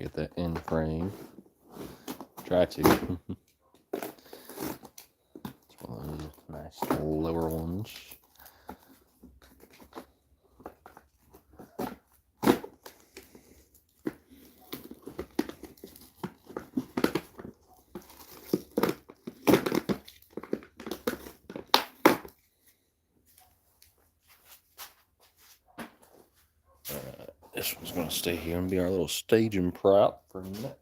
Get that in frame. Try to. It's one of those nice lower ones. This one's going to stay here and be our little staging prop for a minute.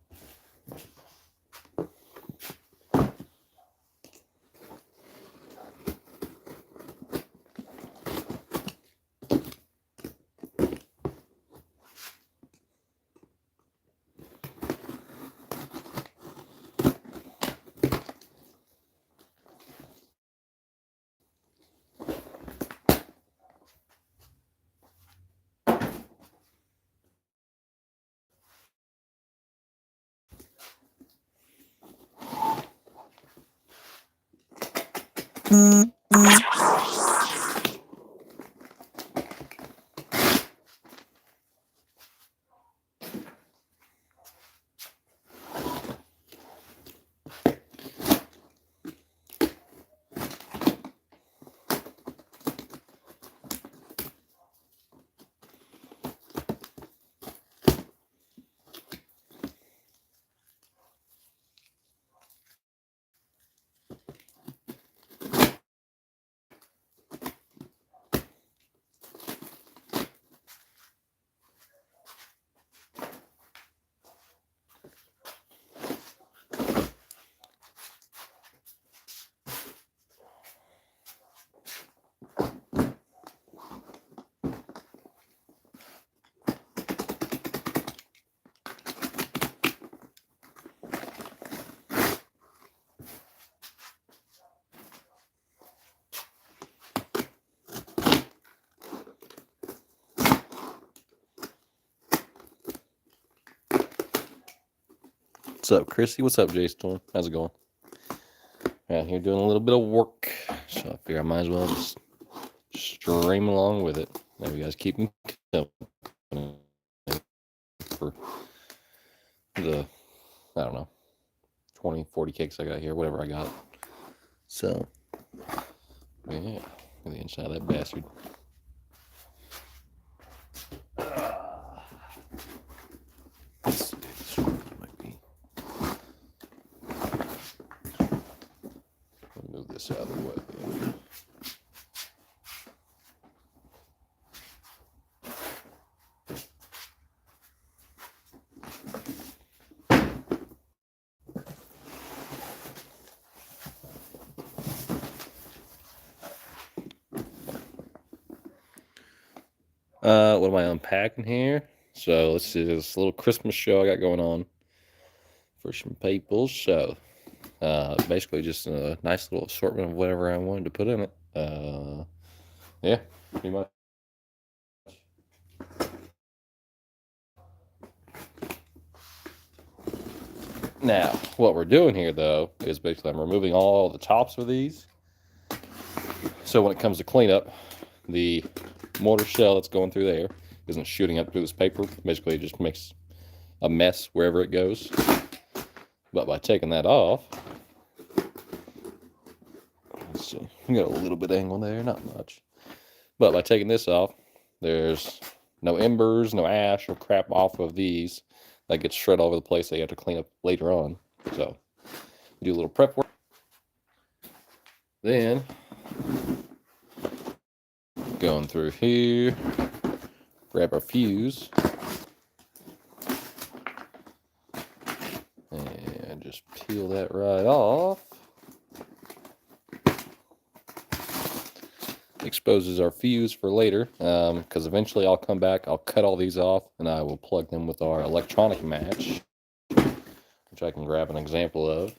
What's up, Chrissy? What's up, Jason? How's it going? Out here doing a little bit of work, so I figure I might as well just stream along with it. Maybe you guys keep me company for the, I don't know, 20, 40 cakes I got here, whatever I got. So, yeah, look at the inside of that bastard. Let's see, this one might be. Move this out of the way. What am I unpacking here? So let's see this little Christmas show I got going on for some people. So basically just a nice little assortment of whatever I wanted to put in it. Yeah, pretty much. Now, what we're doing here, though, is basically I'm removing all the tops of these. So when it comes to cleanup, the mortar shell that's going through there isn't shooting up through this paper. Basically, it just makes a mess wherever it goes. But by taking that off, let's see, we got a little bit of angle there, not much. But by taking this off, there's no embers, no ash or crap off of these that gets shred all over the place that you have to clean up later on. So do a little prep work. Then going through here, grab our fuse and just peel that right off. Exposes our fuse for later, because eventually I'll come back, I'll cut all these off, and I will plug them with our electronic match, which I can grab an example of.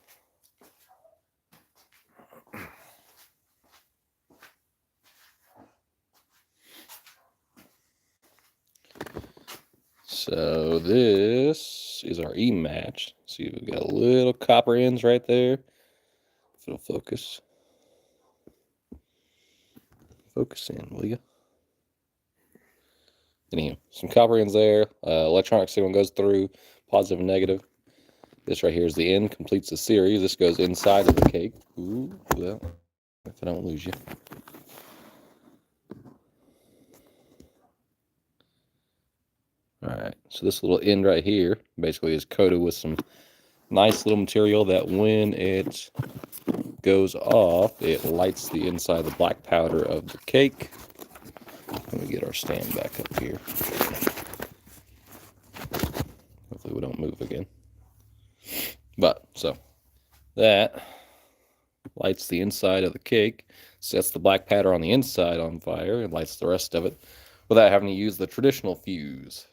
So this is our E-match. See, we've got little copper ends right there. If it'll focus. Focus in, will you? Anyhow, some copper ends there. Electronic signal goes through, positive and negative. This right here is the end, completes the series. This goes inside of the cake. Ooh, well, if I don't lose you. Alright, so this little end right here basically is coated with some nice little material that when it goes off, it lights the inside of the black powder of the cake. Let me get our stand back up here. Hopefully we don't move again. But, so, that lights the inside of the cake, sets the black powder on the inside on fire, and lights the rest of it without having to use the traditional fuse.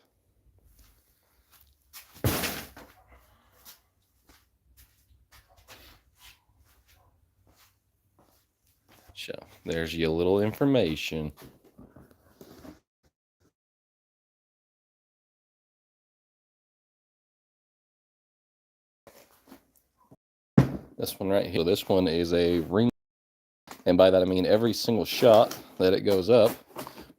So, there's your little information. This one right here, this one is a ring, and by that I mean every single shot that it goes up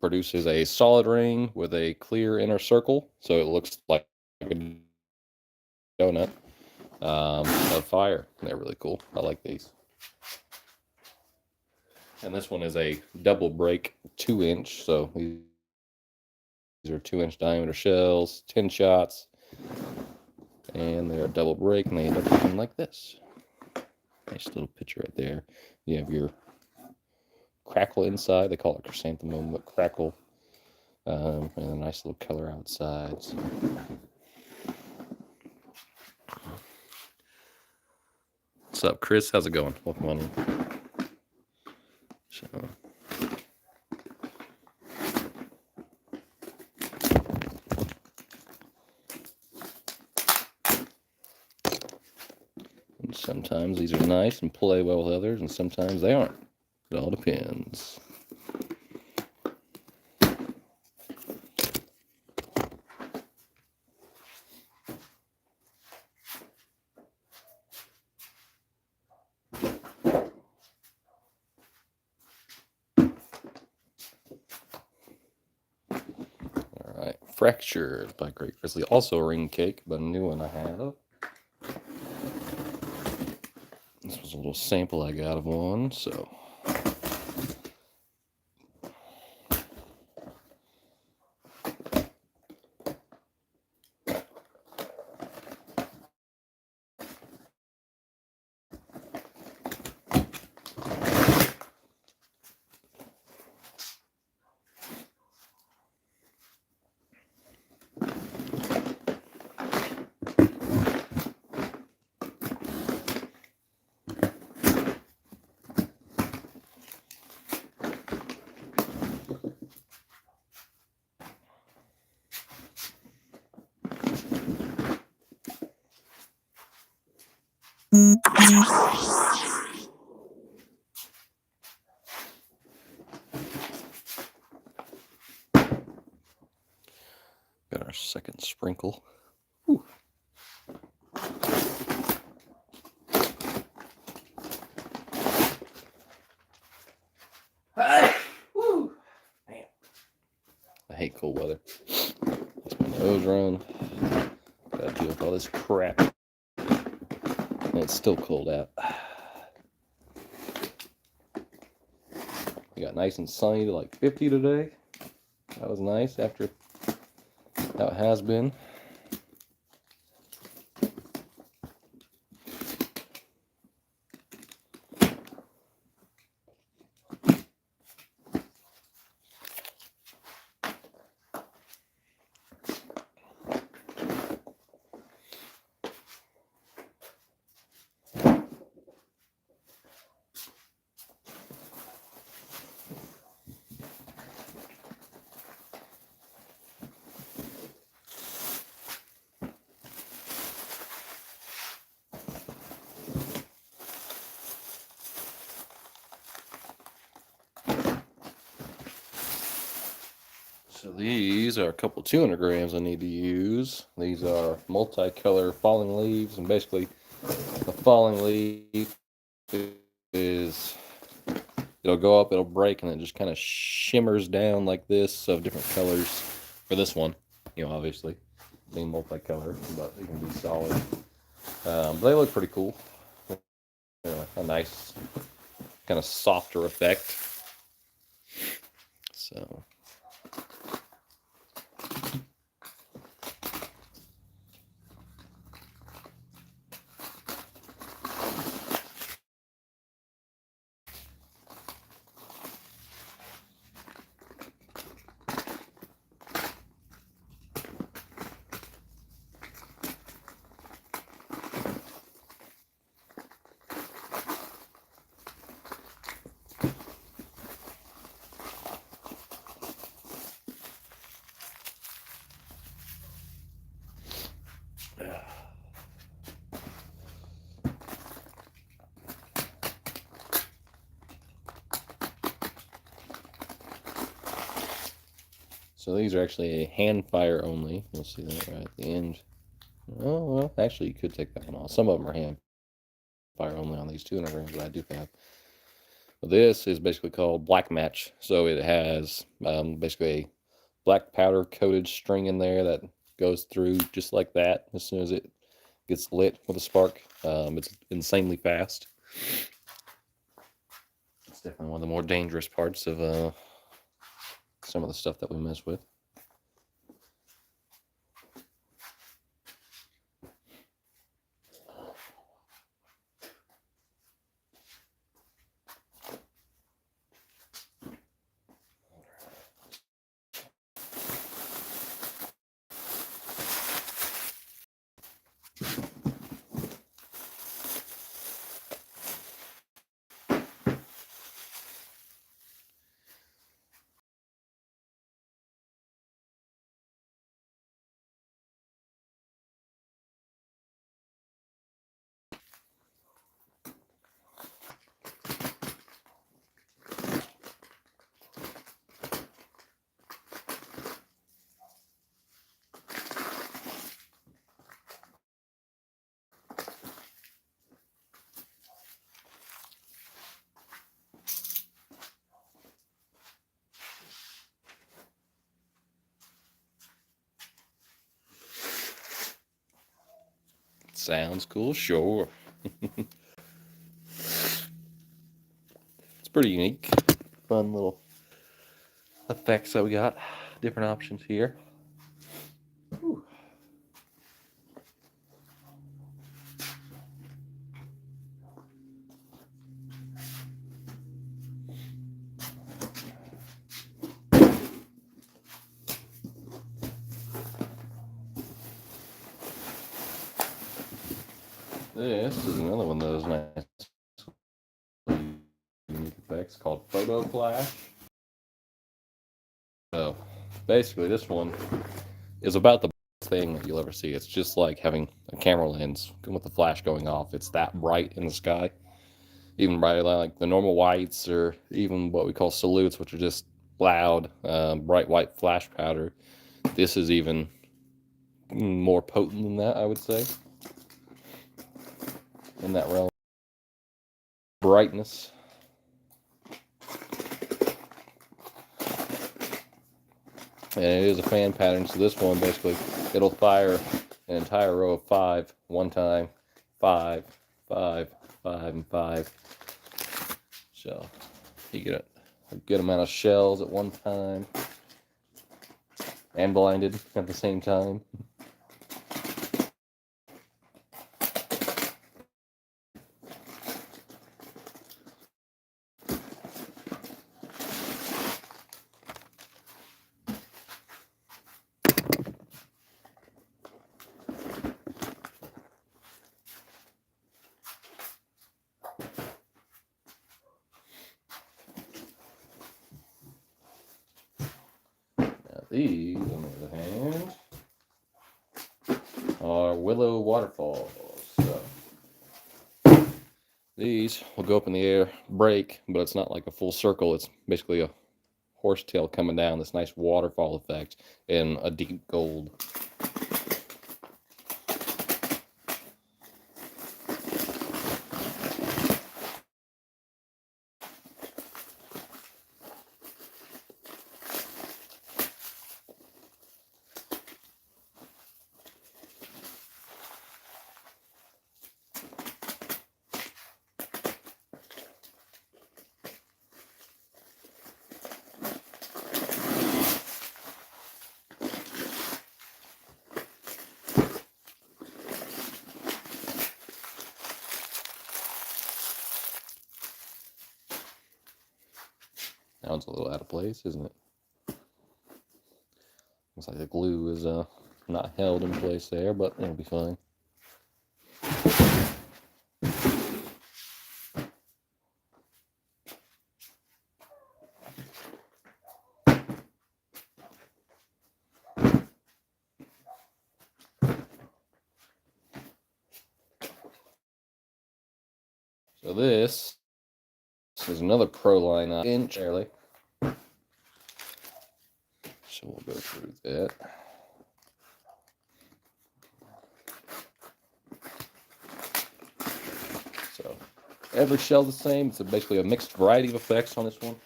produces a solid ring with a clear inner circle, so it looks like a donut of fire. They're really cool. I like these. And this one is a double break 2-inch, so these are 2-inch diameter shells, 10 shots, and they're a double break, and they end up looking like this. Nice little picture right there. You have your crackle inside. They call it chrysanthemum, but crackle. And a nice little color outside. So. What's up, Chris? How's it going? Welcome on in. So. And sometimes these are nice and play well with others, and sometimes they aren't. It all depends. Fractured by Great Grizzly. Also a ring cake, but a new one I have. This was a little sample I got of one, so. Got our second sprinkle. Whew. Woo. Man. I hate cold weather. Makes my nose run. Gotta deal with all this crap. And it's still cold out. We got nice and sunny to like 50 today. That was nice after how it has been. So these are a couple 200 grams I need to use. These are multicolor falling leaves, and basically the falling leaf is, it'll go up, it'll break, and it just kind of shimmers down like this of different colors for this one, you know, obviously. being multicolor, but they can be solid. But they look pretty cool. A nice kind of softer effect. So. So these are actually a hand fire only. You'll see that right at the end. Oh, well, actually, you could take that one off. Some of them are hand fire only on these 200 grams that I do have. But this is basically called black match. So it has basically a black powder coated string in there that goes through just like that as soon as it gets lit with a spark. It's insanely fast. It's definitely one of the more dangerous parts of some of the stuff that we mess with. Sounds cool, sure. It's pretty unique. Fun little effects that we got. Different options here. Whew. This is another one of those nice unique effects called photo flash. So basically this one is about the best thing that you'll ever see. It's just like having a camera lens with the flash going off. It's that bright in the sky. Even brighter like the normal whites or even what we call salutes, which are just loud, bright white flash powder. This is even more potent than that, I would say, in that realm. Brightness. And it is a fan pattern, so this one basically it'll fire an entire row of 5 one time, 5, 5, 5, and 5. So you get a good amount of shells at one time and blinded at the same time. Now these, on the other hand, are willow waterfalls. So these will go up in the air, break, but it's not like a full circle. It's basically a horsetail coming down, this nice waterfall effect in a deep gold. That one's a little out of place, isn't it? Looks like the glue is not held in place there, but it'll be fine. So this is another Proline inch early. So we'll go through that. So every shell's the same. It's basically a mixed variety of effects on this one.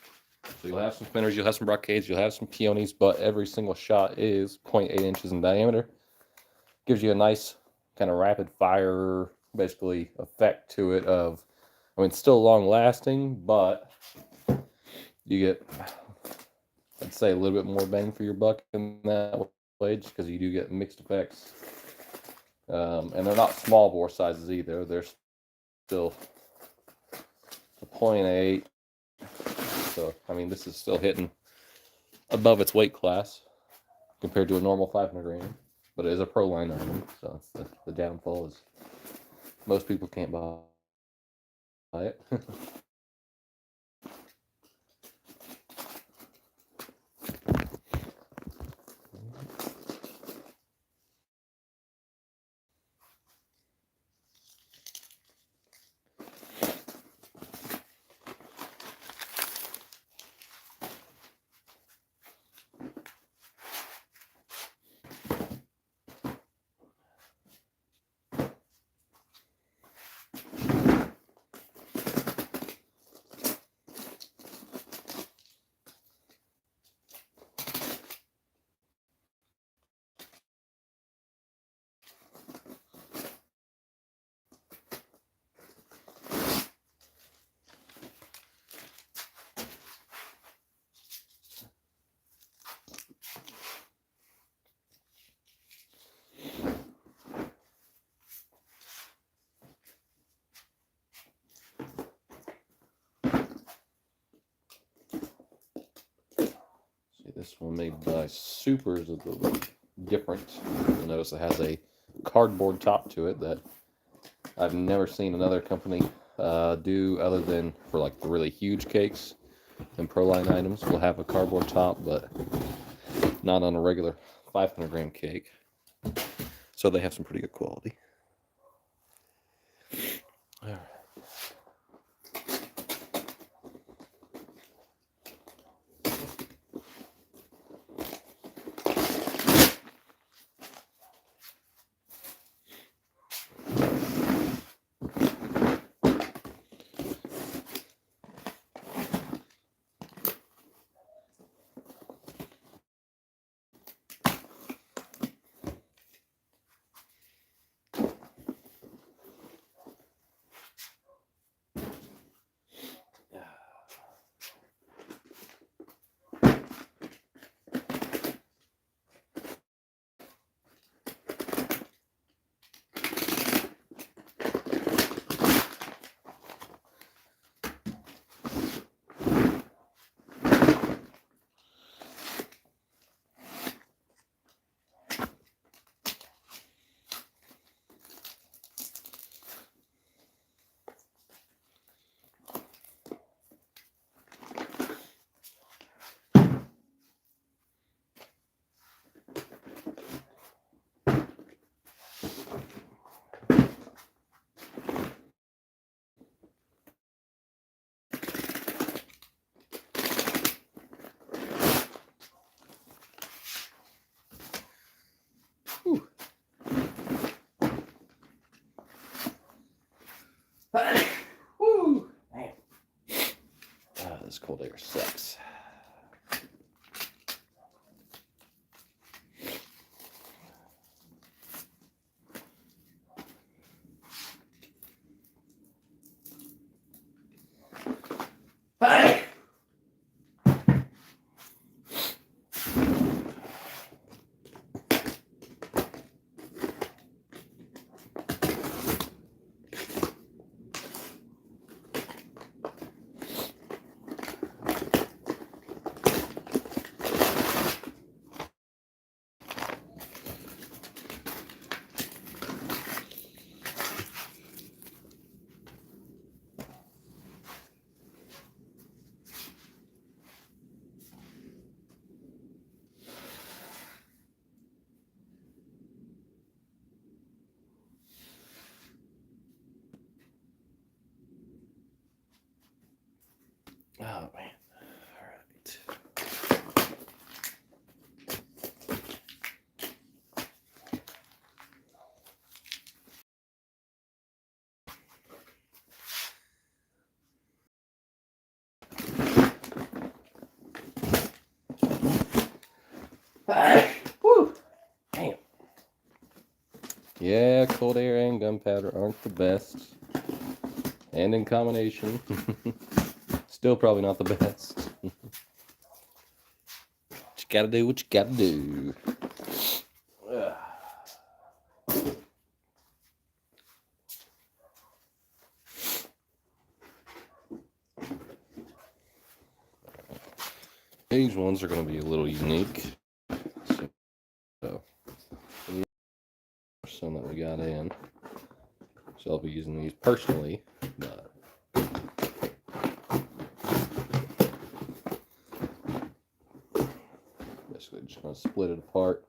So you'll have some spinners, you'll have some brocades, you'll have some peonies, but every single shot is 0.8 inches in diameter. Gives you a nice kind of rapid fire, basically, effect to it of, I mean, it's still long lasting, but you get, I'd say, a little bit more bang for your buck in that way, just because you do get mixed effects. And they're not small bore sizes either. They're still a 0.8. So, I mean, this is still hitting above its weight class compared to a normal 500 gram. But it is a Proline item, so the downfall is most people can't buy it. This one made by Supers is a little different. You'll notice it has a cardboard top to it that I've never seen another company do, other than for like the really huge cakes and Proline items will have a cardboard top, but not on a regular 500 gram cake. So they have some pretty good quality. All right. Woo! Man. This cold air sucks. Oh man. All right. Woo! Damn. Yeah, cold air and gunpowder aren't the best. And in combination, still probably not the best. You gotta do what you gotta do. These ones are going to be a little unique. So, some that we got in. So I'll be using these personally, but basically just going to split it apart.